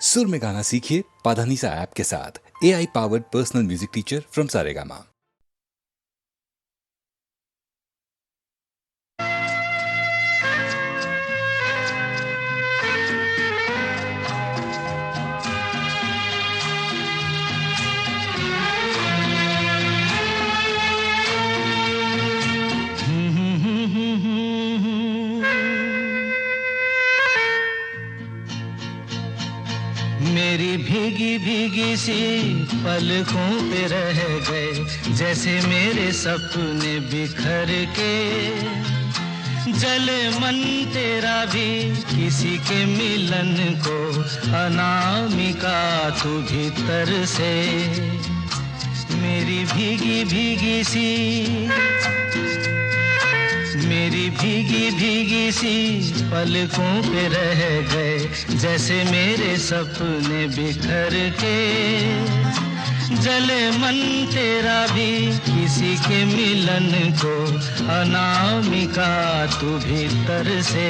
सुर में गाना सीखिए पाधानीसा ऐप के साथ। AI powered personal music teacher from Saregama. मेरी भीगी भीगी सी पलकों पे रह गए, जैसे मेरे सपने बिखर के। जले मन तेरा भी किसी के मिलन को, अनामिका तू भीतर से। मेरी भीगी भीगी सी, मेरी भीगी भीगी सी पलकों पे रह गए, जैसे मेरे सपने बिखर के। जले मन तेरा भी किसी के मिलन को, अनामिका तू भीतर से।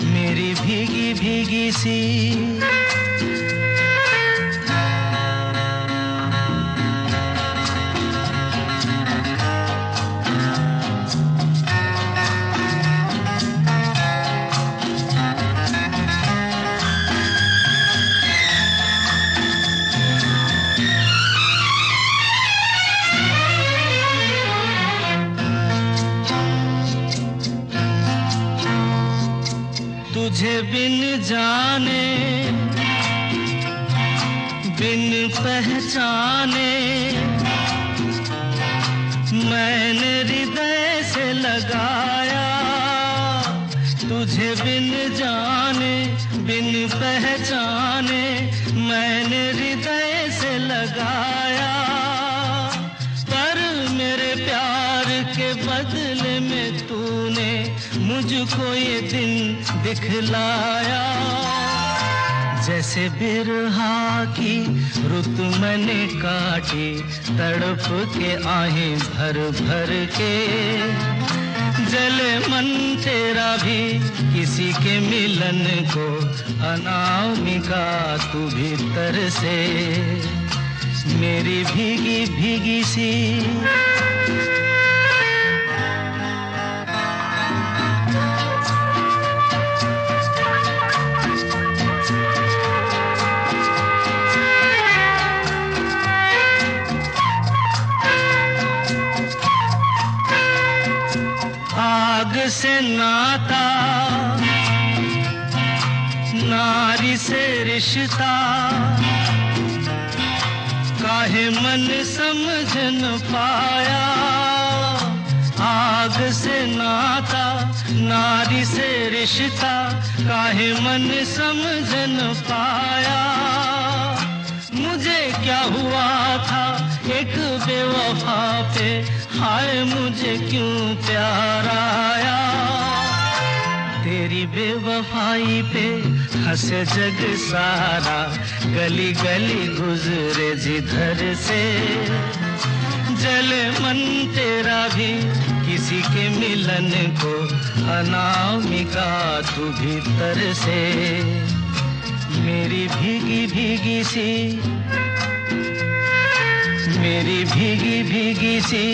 मेरी भीगी भीगी सी। तुझे बिन जाने बिन पहचाने, मैंने हृदय से लगाया। तुझे बिन जाने बिन पहचाने, मैंने हृदय से लगाया। पर मेरे प्यार के बदले में तूने मुझको ये दिन दिखलाया। जैसे बिरहा की रुत मैंने काटी, तड़प के आहें भर भर के। जले मन तेरा भी किसी के मिलन को, अनामिका तू भीतर से। मेरी भीगी भीगी सी। आग से नाता, नारी से रिश्ता, काहे मन समझ न पाया। आग से नाता, नारी से रिश्ता, काहे मन समझ न पाया। मुझे क्या हुआ था एक बेवफा पे, हाय मुझे क्यों प्यार आया। तेरी बेवफाई पे हंसे जग सारा, गली गली गुजरे जिधर से। जले मन तेरा भी किसी के मिलन को, अनामिका तू भीतर से। मेरी भीगी भीगी सी, मेरी भीगी भीगी सी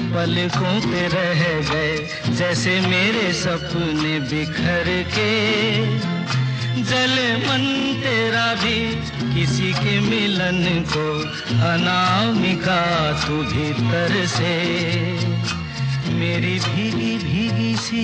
पलकों पे रह गए, जैसे मेरे सपने बिखर के। जले मन तेरा भी किसी के मिलन को, अनामिका तू भीतर से। मेरी भीगी भीगी सी।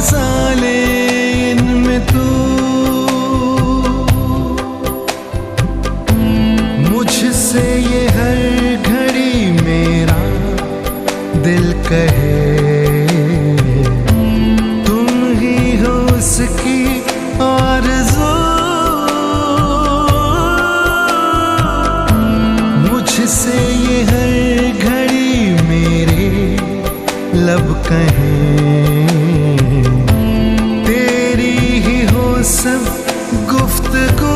बसा ले इनमें तू, मुझसे ये हर घड़ी मेरा दिल कहे तुम ही हो उसकी आरज़ू। मुझसे ये हर घड़ी मेरे लब कहें तेरी ही हो सब गुफ्तगू।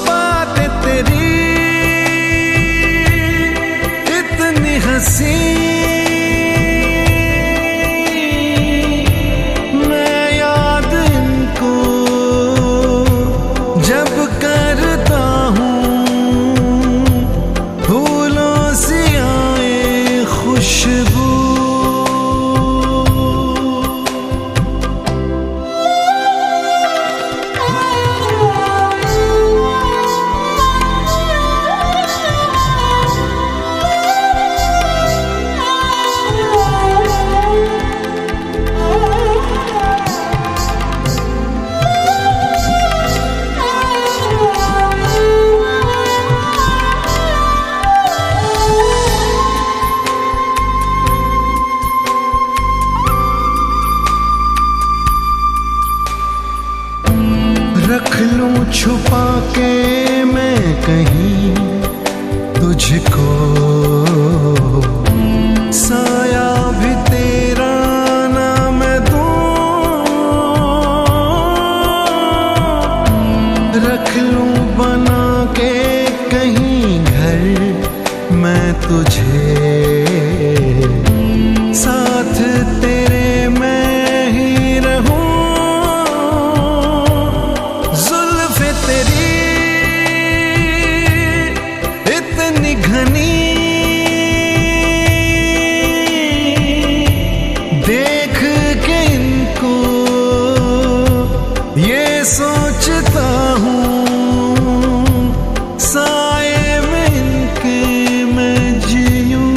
बातें तेरी इतनी हंसी, मैं याद इनको जब करता हूँ, फूलों सी आए खुशबू। रख लूं छुपा के मैं कहीं तुझको, साया भी तेरा ना मैं दूं। रख लूं बना के कहीं घर मैं तुझे, साथ तेरे मैं ही रहूं। जुल्फ़े तेरी इतनी घनी, देख के इनको ये सोचता हूँ, साए में इनके मैं जीऊं।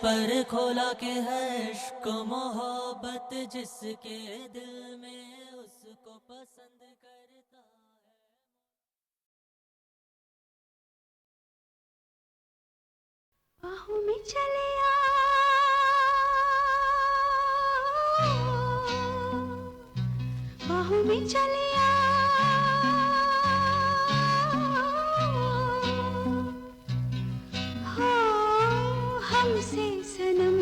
पर खोला के है इश्क मोहब्बत जिसके दिल में उसको पसंद करता है। बाहों में चले आ, बाहों में चले आ, हो हमसे सनम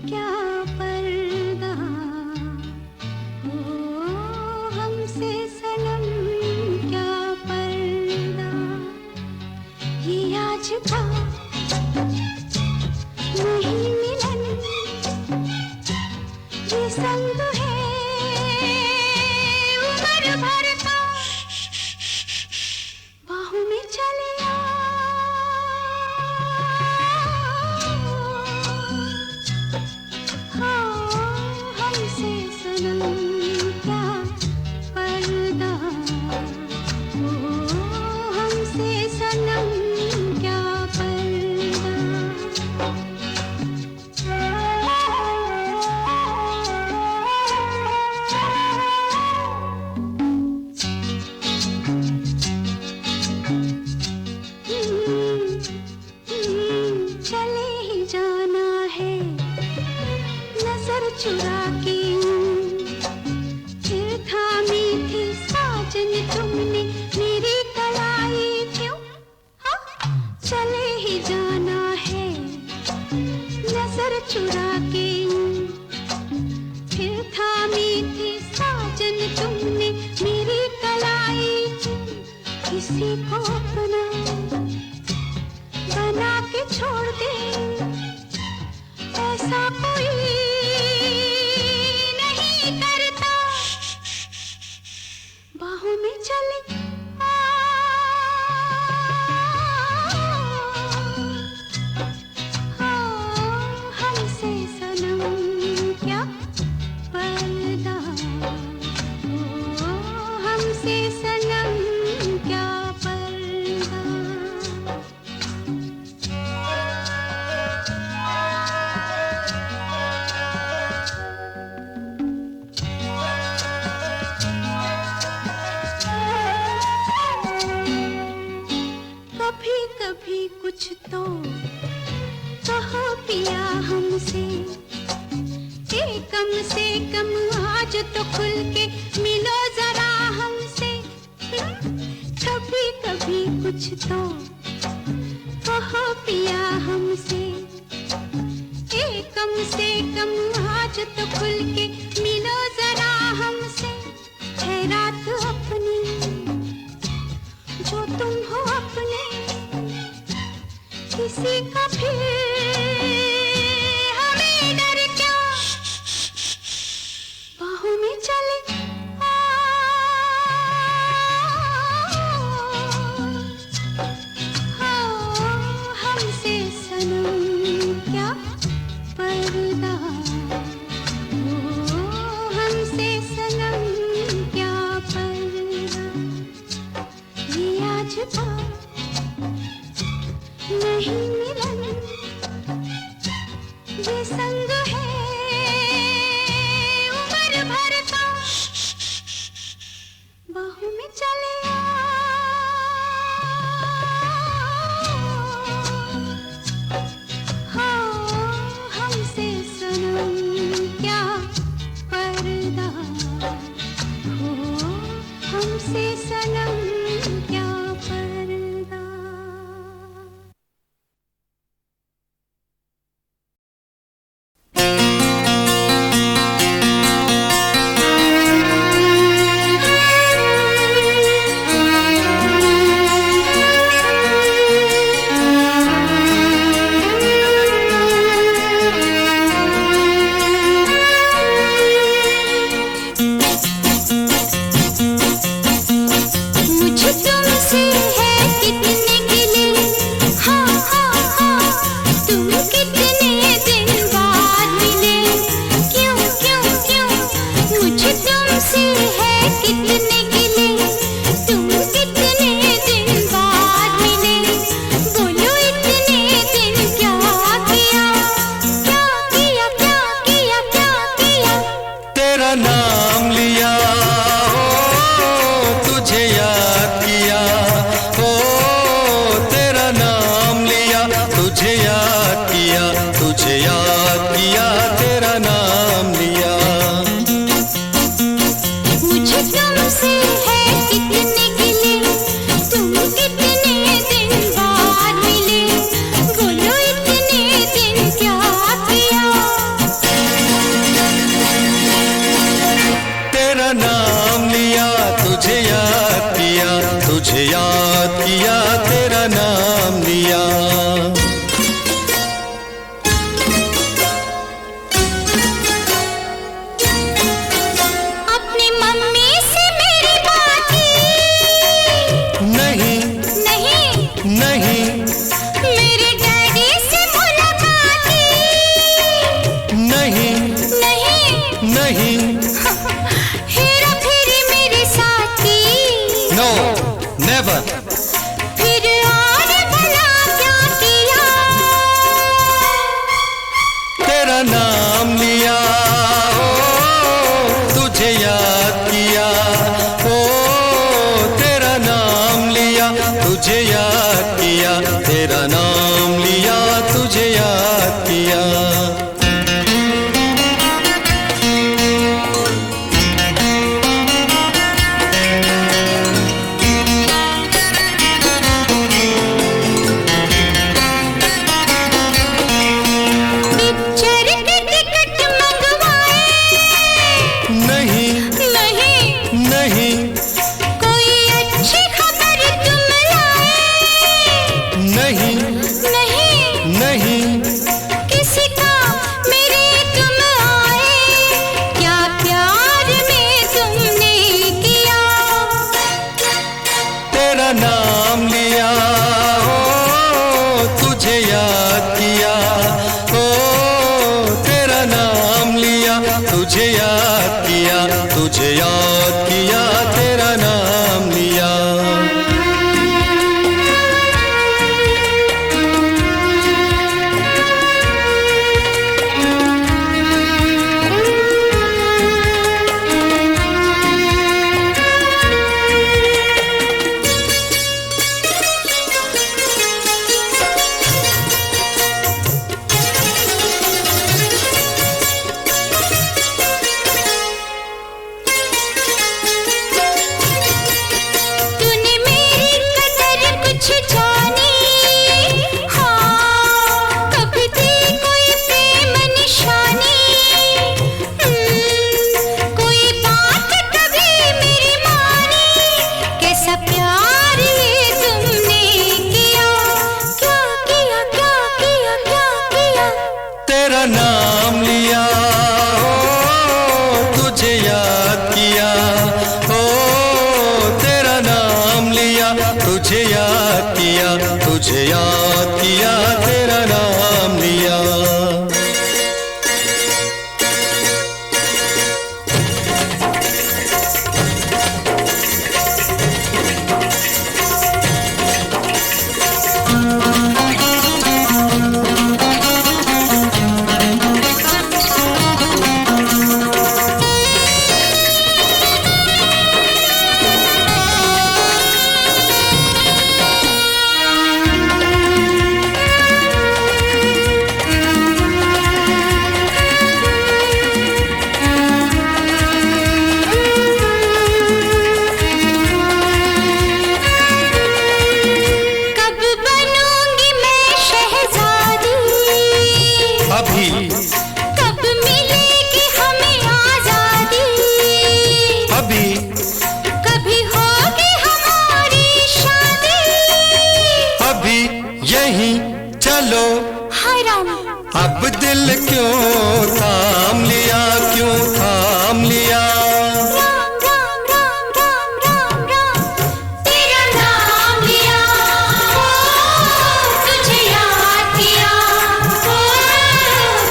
क्या पर्दा, हो हमसे सनम क्या पर्दा। ये आज का नहीं मिलन, ये संग है उम्र भर का। बाहों में चले आ, हाँ हमसे सनम क्या पर्दा, ओ हमसे सनम क्या पर्दा। चुरा के फिर थामी थी साजन तुमने मेरी कलाई क्यों? हाँ चले ही जाना है नजर चुरा के फिर थामी थी साजन तुमने मेरी कलाई किसी को अपना बना के छोड़ दे ऐसा कोई नहीं करता बाहों में चले हमसे सनम क्या पर्दा हमसे सनम क्या पर्दा कभी कभी कुछ तो कहो पिया हमसे कम से कम आज तो खुल के मिलो जरा हमसे कभी कभी कुछ तो कहो पिया हमसे कम से कम आज तो खुल के मिलो जरा हमसे है रात अपनी जो तुम हो अपने किसी का फिर हमें डर क्या बाहों में चले हमसे सनम क्या पर्दा हमसे सनम क्या पर्दा ये आज था नहीं मिलन ये संग है उम्र भर का बाहों में चले हमसे सनम क्या पर्दा हमसे सनम क्या पर्दा नहीं नहीं नहीं किसी का मेरे तुम आए, क्या प्यार में तुमने किया। तेरा नाम लिया, ओ तुझे याद किया, ओ तेरा नाम लिया, तुझे याद किया, तुझे याद किया, तेरा नाम लिया। तूने मेरी कदर कुछ जानी, हाँ कभी थी कोई प्रेम निशानी। कोई बात कभी मेरी मानी, कैसा प्यार ये तुमने किया। क्या किया क्या किया क्या किया। तेरा नाम लिया, ओ तुझे याद किया, ओ तेरा नाम लिया, तुझे याद किया, तुझे याद किया, तेरा नाम लिया। कब बनूंगी मैं शहजादी, अभी कब मिलेगी हमें आजादी। अभी कभी होगी हमारी शादी। अभी यहीं चलो, हाय राम अब दिल क्यों थाम लिया, क्यों थाम लिया। राम राम राम राम राम राम। तेरा नाम लिया, ओ तुझे याद किया, ओ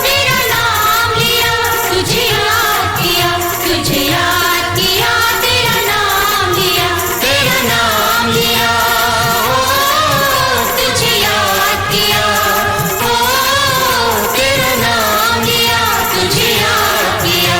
तेरा नाम लिया, तुझे याद किया, तुझे याद किया, तेरा नाम लिया, तेरा नाम लिया, ओ तुझे याद किया, ओ तेरा नाम लिया, तुझे याद किया,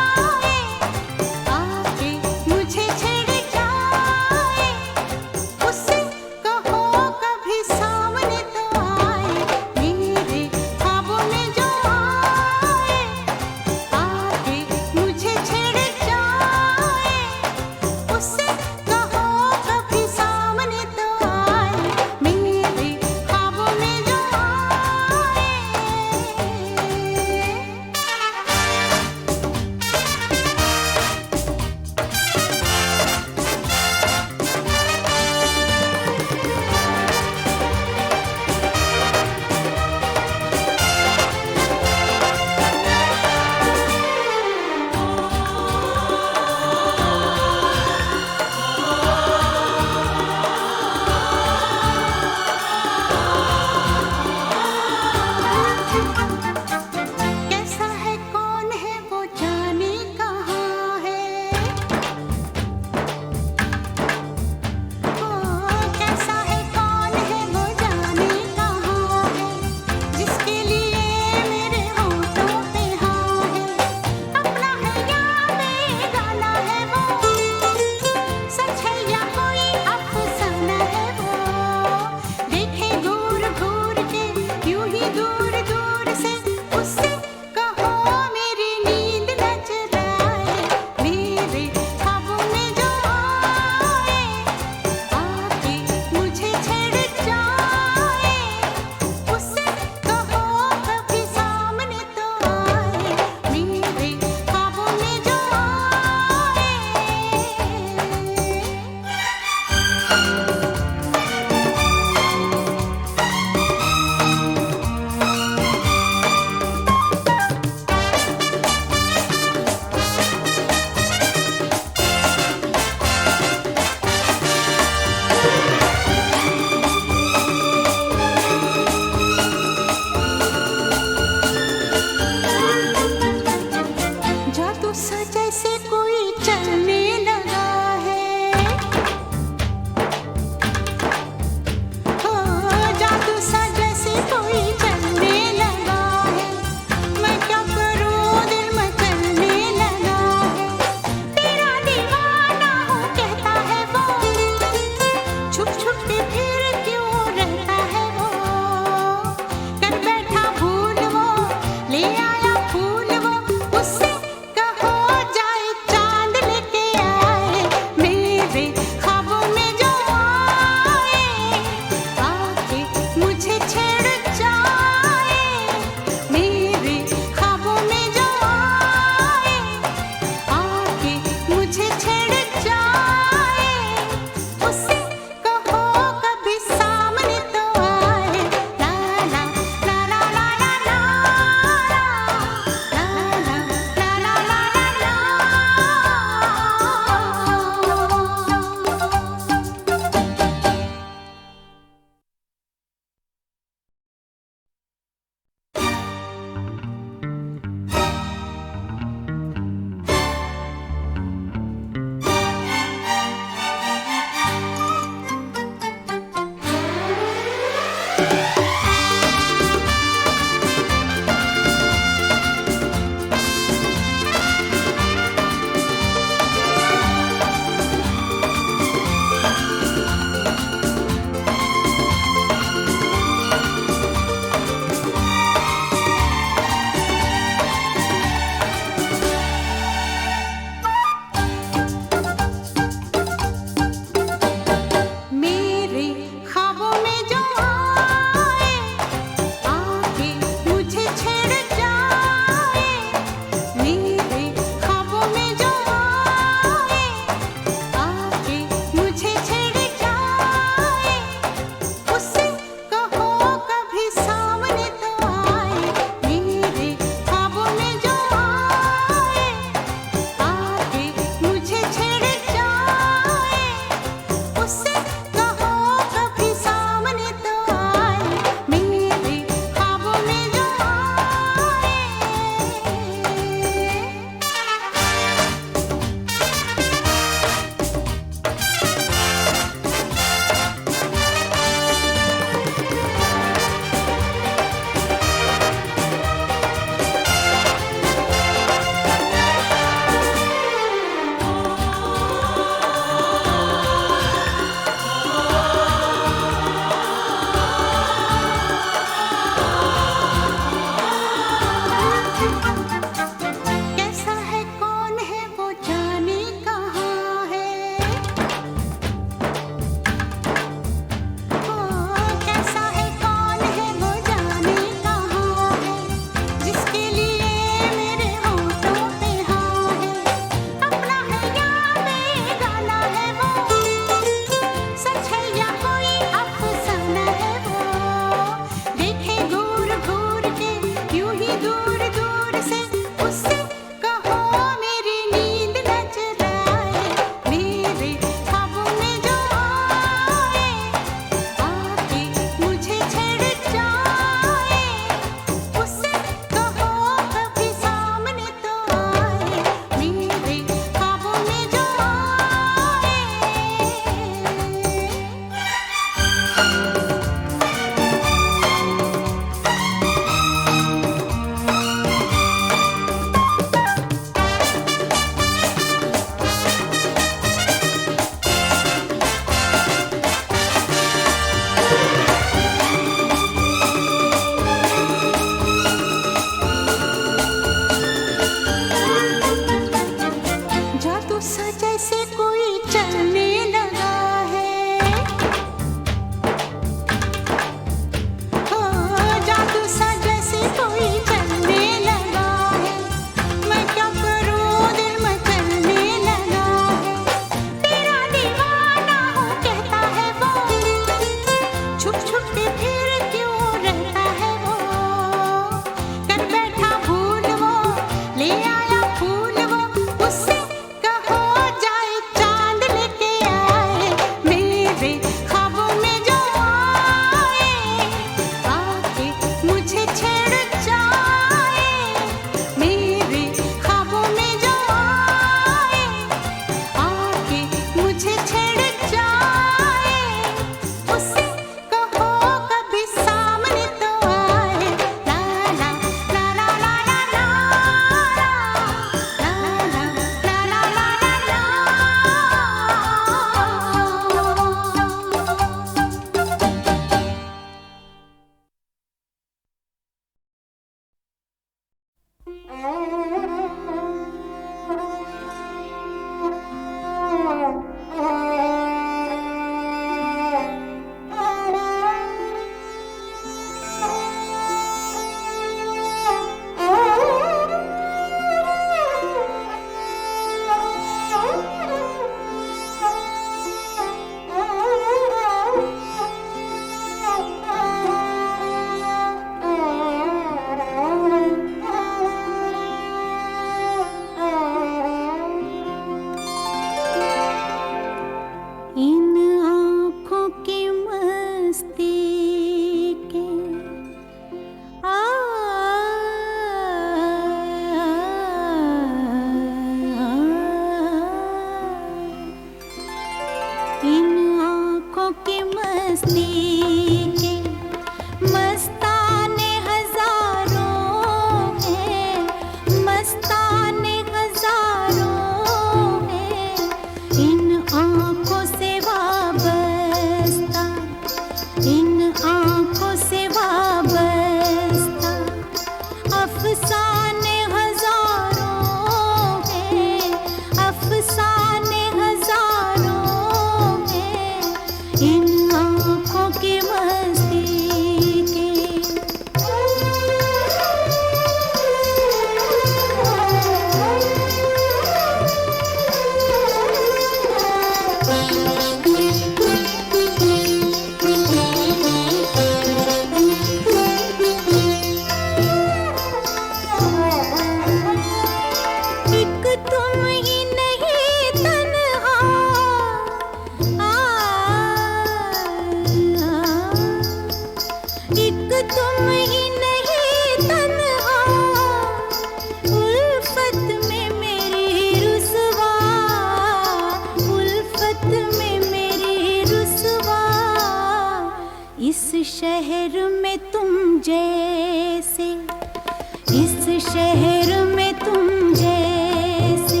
शहर में तुम जैसे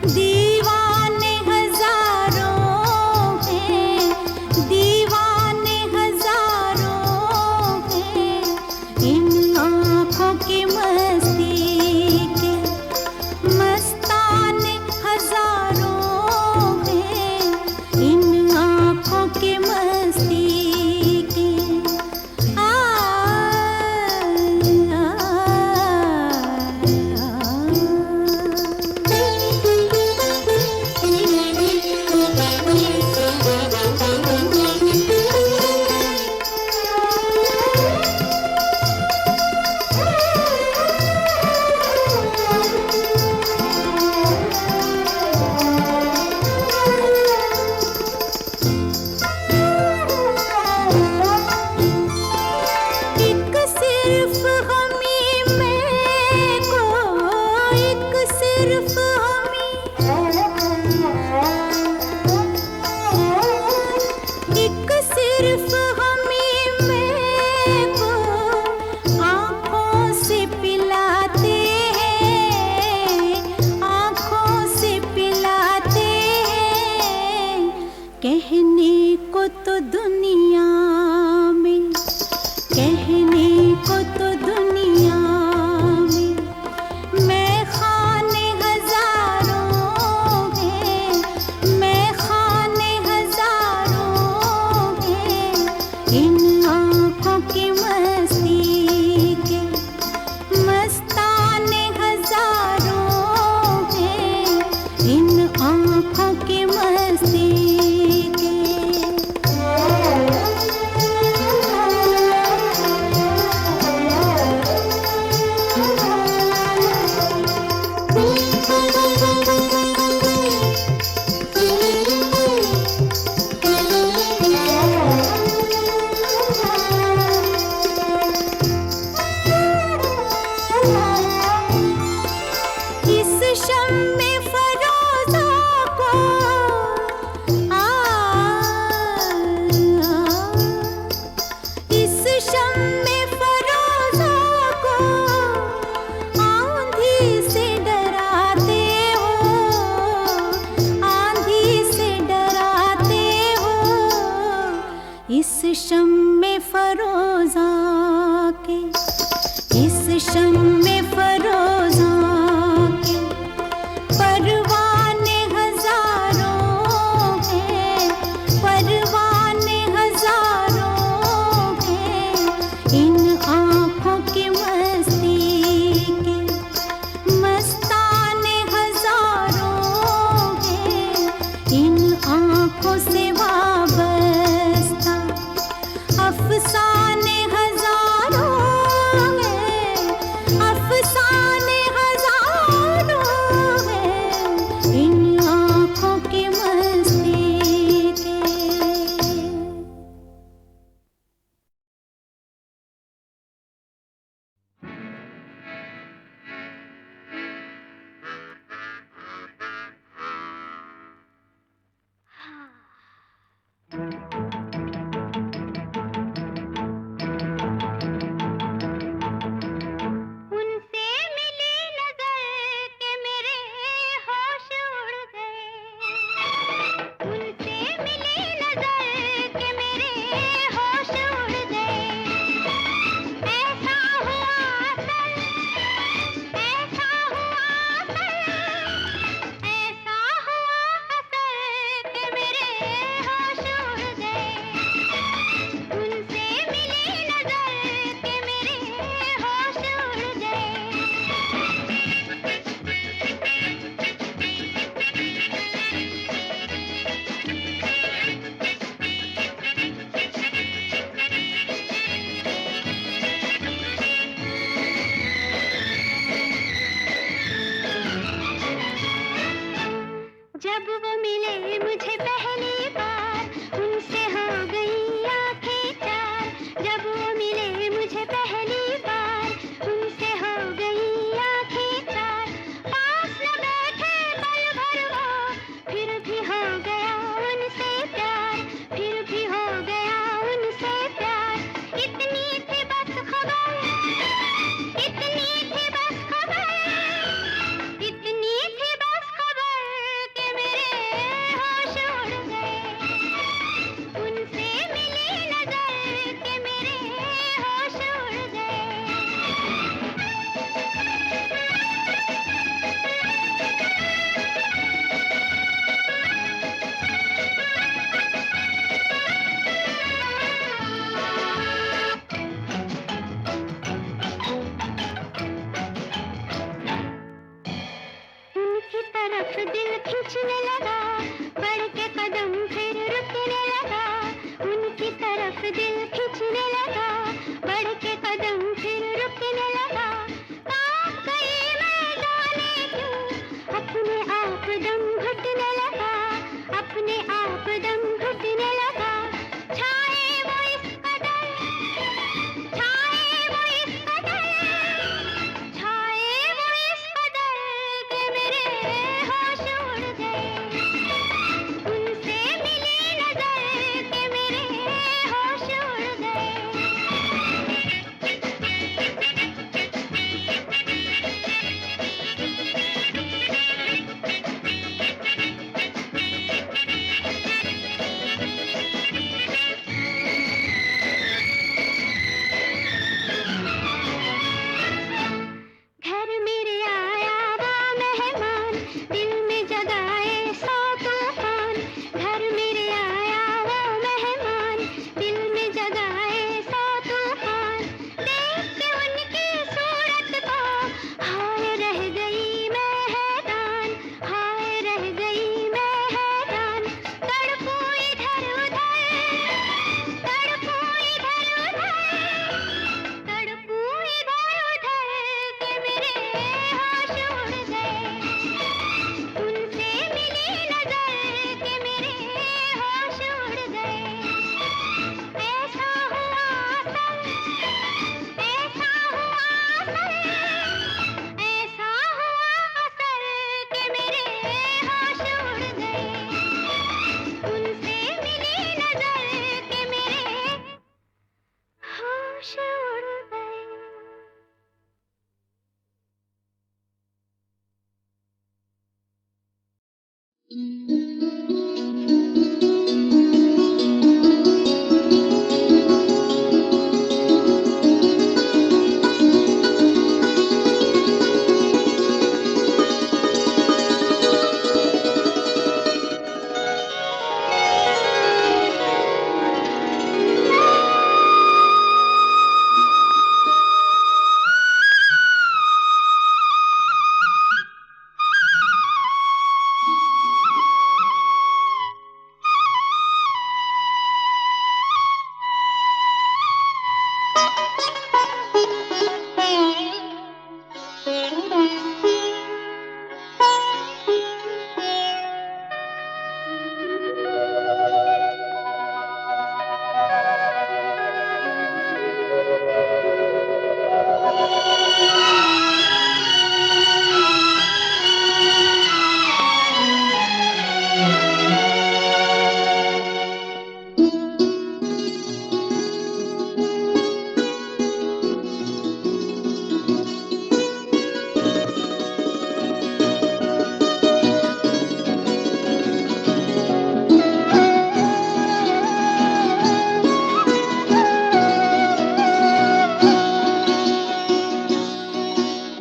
दीवाने हजारों हैं, दीवाने हजारों हैं। इन आँखों की मस्ती के मस्ताने हजारों हैं, इन आँखों की मस्ती के। आ, एक सिर्फ हमी मैं को, एक सिर्फ हमी, एक सिर्फ हमी मैं को आँखों से पिलाते हैं, आँखों से पिलाते हैं। कहने को तो दुनिया में, कहने को तो दुनिया में मैं खाने हजारों हैं, मैं खाने हजारों हैं। इन आँखों की मस्ती के मस्ताने हजारों हैं, इन आँखों की मस्ती के। इस शम्मे फरोज़ा को इस शम्मे फरोज़ा को आंधी से डराते हो, आंधी से डराते हो। इस शम्मे फरोज़ा के, इस शम्मे फरोज़ा के परवाने हजारों हैं, परवाने हजारों हैं। इन आँखों की मस्ती के मस्ताने हजारों हैं, इन आँखों से वाबस्ता अफसाने हजारों हैं,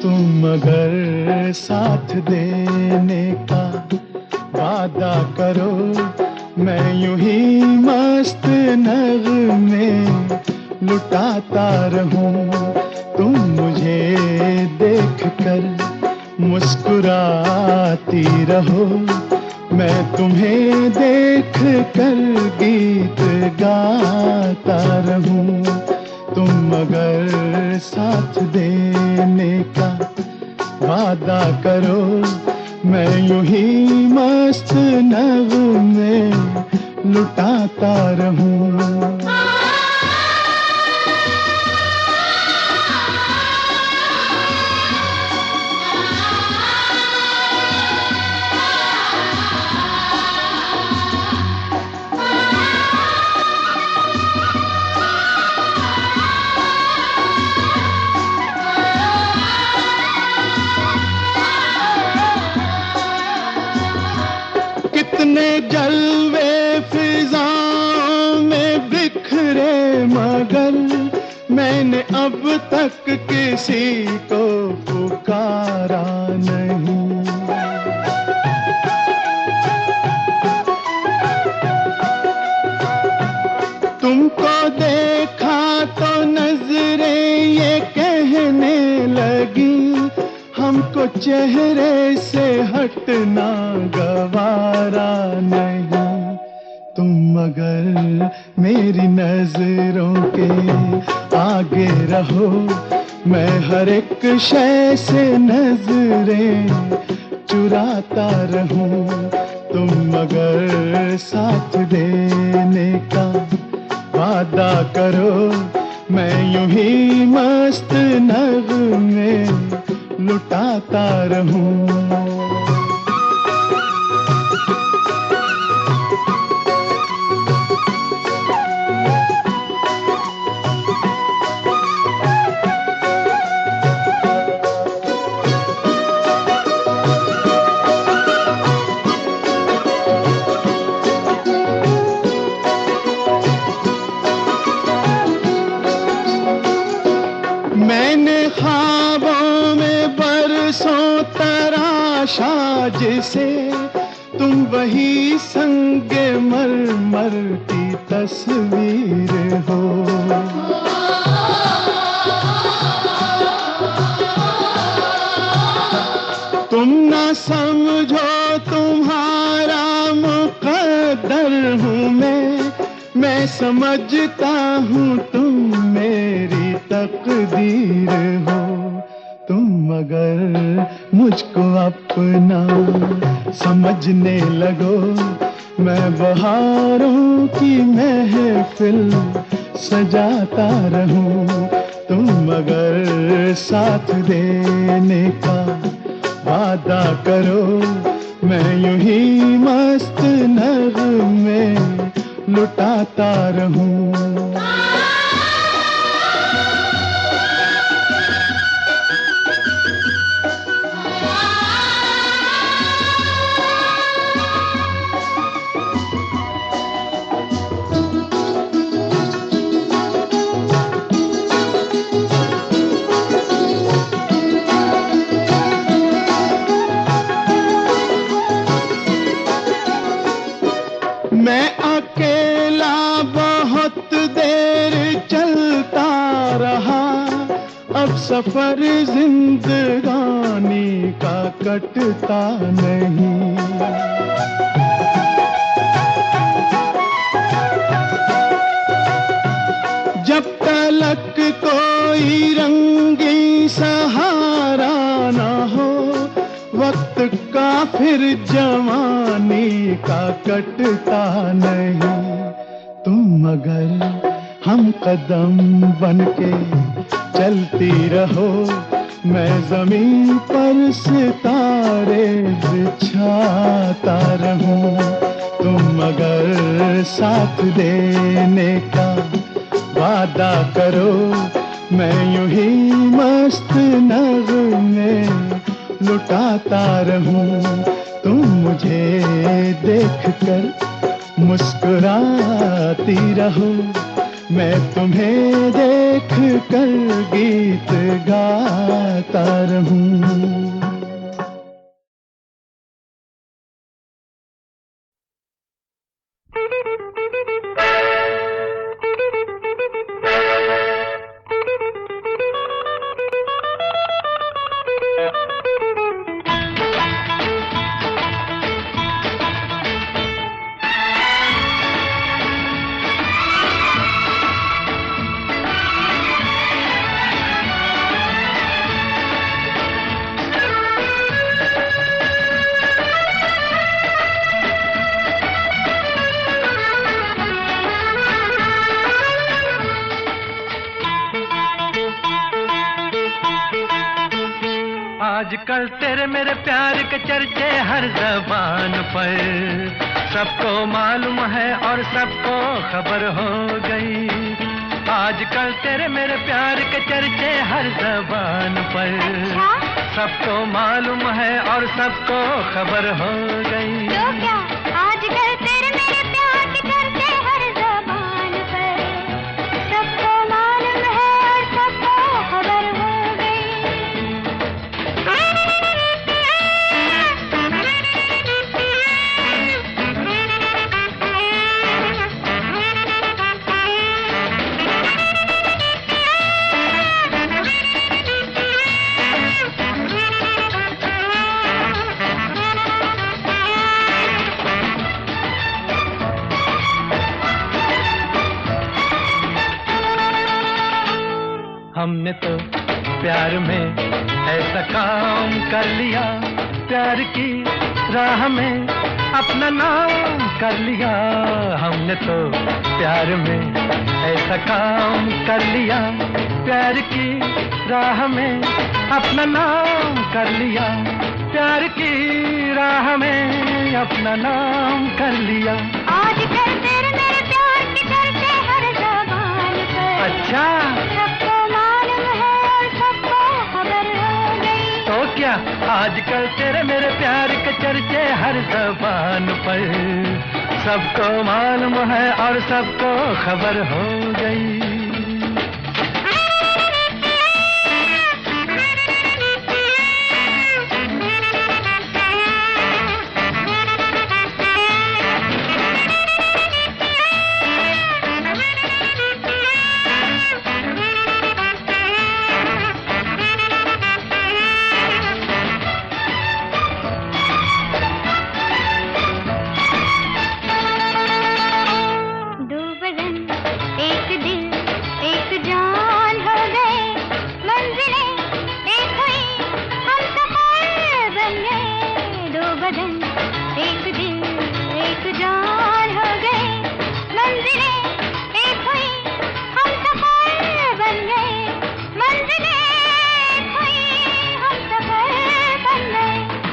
तुम अगर साथ देने का वादा करो, मैं यूं ही मस्त नगमे लुटाता रहूं। तुम मुझे देख कर मुस्कुराती रहो, मैं तुम्हें देख कर गीत गाता रहूं। तुम अगर साथ देने का वादा करो, मैं यूं ही मस्त नगमे लुटाता रहूं। कितने जलवे फिजाओं में बिखरे, मगर मैंने अब तक किसी को पुकारा नहीं। तुमको देखा तो नजरें ये कहने लगी, हमको चेहरे से हटना गवारा नहीं। तुम अगर मेरी नजरों के आगे रहो, मैं हर एक शय से नजरें चुराता रहूं। तुम अगर साथ देने का वादा करो, मैं यूं ही मस्त नगमे लुटाता रहूं। मैंने ख्वाबों में बरसों तराशा जिसे, तुम वही संगे मरमर की तस्वीर हो। तुम ना समझो तुम्हारा मुकद्दर हूँ मैं समझता हूँ तुम मेरी तकदीर हो। तुम अगर मुझको अपना समझने लगो, मैं बहारों की महफिल सजाता रहूं। तुम अगर साथ देने का वादा करो, मैं यूं ही मस्त नगमे लुटाता रहूं। मैं अकेला बहुत देर चलता रहा, अब सफर जिंदगानी का कटता नहीं। जब तलक कोई रंगी सहारा ना हो, वक्त का फिर जवानी का कटता नहीं। तुम अगर हम कदम बनके चलती रहो, मैं जमीन पर सितारे बिछाता रहूं। तुम अगर साथ देने का वादा करो, मैं यूं ही मस्त नगमे लुटाता रहूं। तुम मुझे देख कर मुस्कुराती रहो, मैं तुम्हें देख कर गीत गाता करता रहूं। आजकल तेरे मेरे प्यार के चर्चे हर ज़बान पर, सबको मालूम है और सबको खबर हो गई। आजकल तेरे मेरे प्यार के चर्चे हर ज़बान पर, सबको मालूम है और सबको खबर हो गई। तो क्या आजकल तेरे मेरे प्यार के चर्चे हर ज़बान पर, सबको मालूम है और सबको खबर हो गई। हमने तो प्यार में ऐसा काम कर लिया, प्यार की राह में अपना नाम कर लिया। हमने तो प्यार में ऐसा काम कर लिया, प्यार की राह में अपना नाम कर लिया। प्यार की राह में अपना नाम कर लिया। आजकल तेरे मेरे प्यार के चर्चे हर ज़बान पर, अच्छा, सबको मालूम है और सबको खबर हो गई। तो क्या आजकल तेरे मेरे प्यार के चर्चे हर ज़बान पर, सबको मालूम है और सबको खबर हो गई।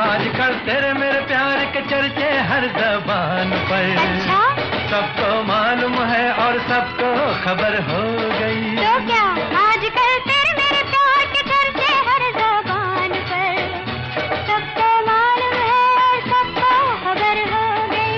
आजकल तेरे मेरे प्यार के चर्चे हर ज़बान पर, अच्छा? सबको मालूम है और सबको खबर हो गई। तो क्या आजकल तेरे मेरे प्यार के चर्चे हर ज़बान पर, सबको मालूम है और सबको खबर हो गई।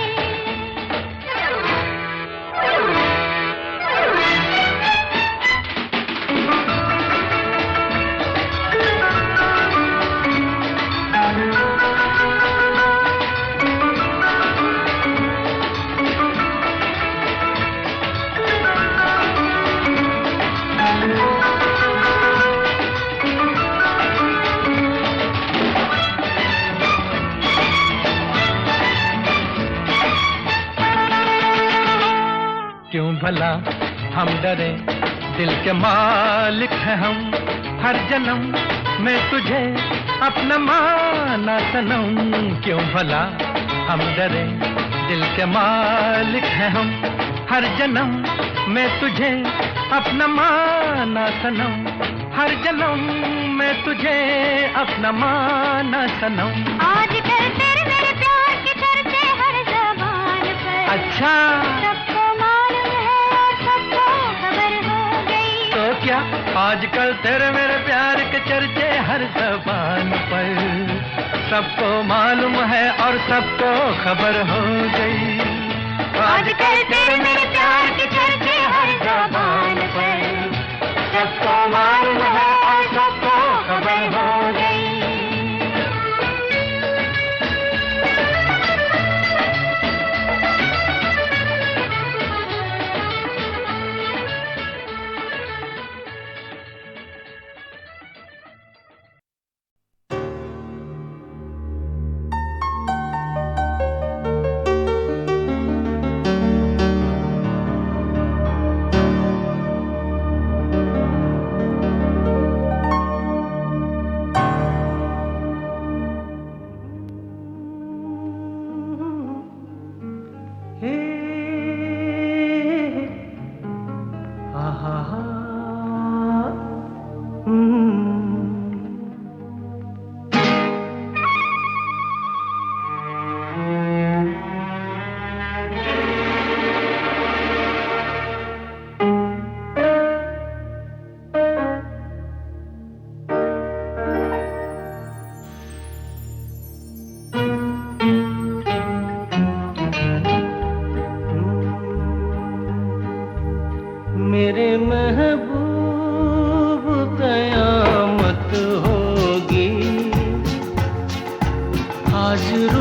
क्यों भला हम डरे, दिल के मालिक हैं हम। हर जन्म मैं तुझे अपना माना सनम। क्यों भला हम डरे, दिल के मालिक हैं हम। हर जन्म मैं तुझे अपना माना सनम। हर जन्म मैं तुझे अपना माना सनम। आजकल तेरे मेरे प्यार के चर्चे हर ज़बान पर, अच्छा, सबको मालूम है और सबको खबर हो गई। तो क्या आजकल तेरे मेरे प्यार के चर्चे हर ज़बान पर, सबको मालूम है और सबको खबर हो गई। आजकल तेरे मेरे प्यार के चर्चे हर ज़बान पर, सबको मालूम है और सबको खबर हो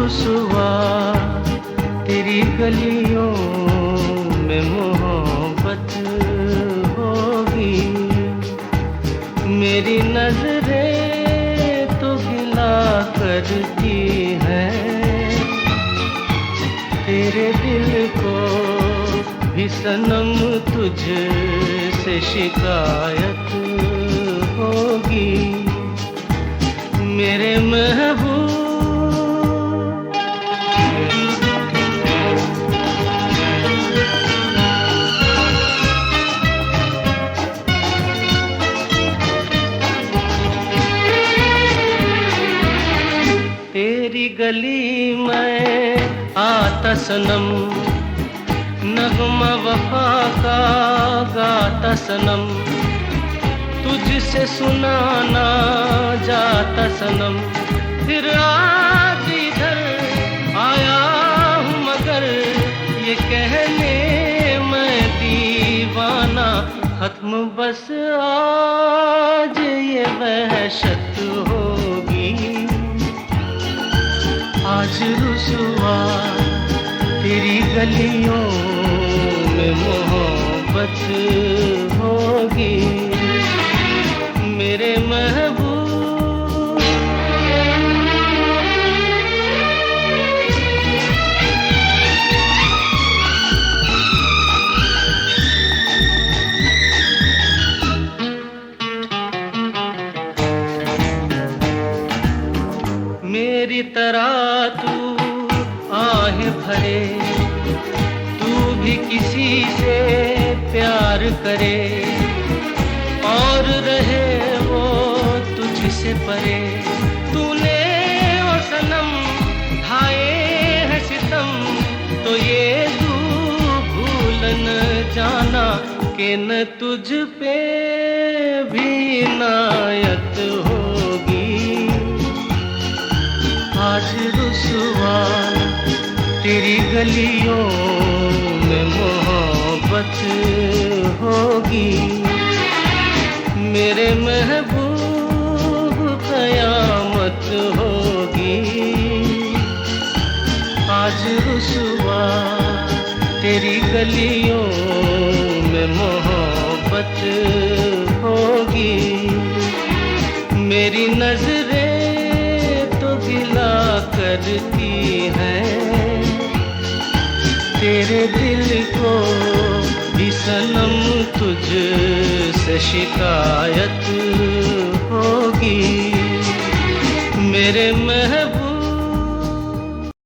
रुसवा तेरी गलियों में मोहब्बत होगी। मेरी नजरें तो गिला करती हैं, तेरे दिल को भी सनम तुझसे शिकायत होगी। मेरे महबूब तेरी गली में आता सनम, नगमा वफा का गाता सनम, तुझसे सुनाना जाता सनम। फिर आज इधर आया हूँ मगर ये कहने मैं दीवाना, खत्म बस आज ये वहशत होगी। आज रुसवा तेरी गलियों में मोहब्बत होगी। मेरे महबूब मेरी तरह तू आहें भरे, तू भी किसी से प्यार करे और रहे वो तुझसे परे। तूने ओ सनम ढाए है सितम, तो ये तू भूल न जाना कि न तुझ पे भी इनायत होगी। आज रुसवा तेरी गलियों में मोहब्बत होगी। मेरे महबूब कयामत होगी। आज रुसवा तेरी गलियों में मोहब्बत होगी। मेरी नजरें तो गिला करती हैं, तेरे दिल को भी सनम तुझसे शिकायत होगी। मेरे महबूब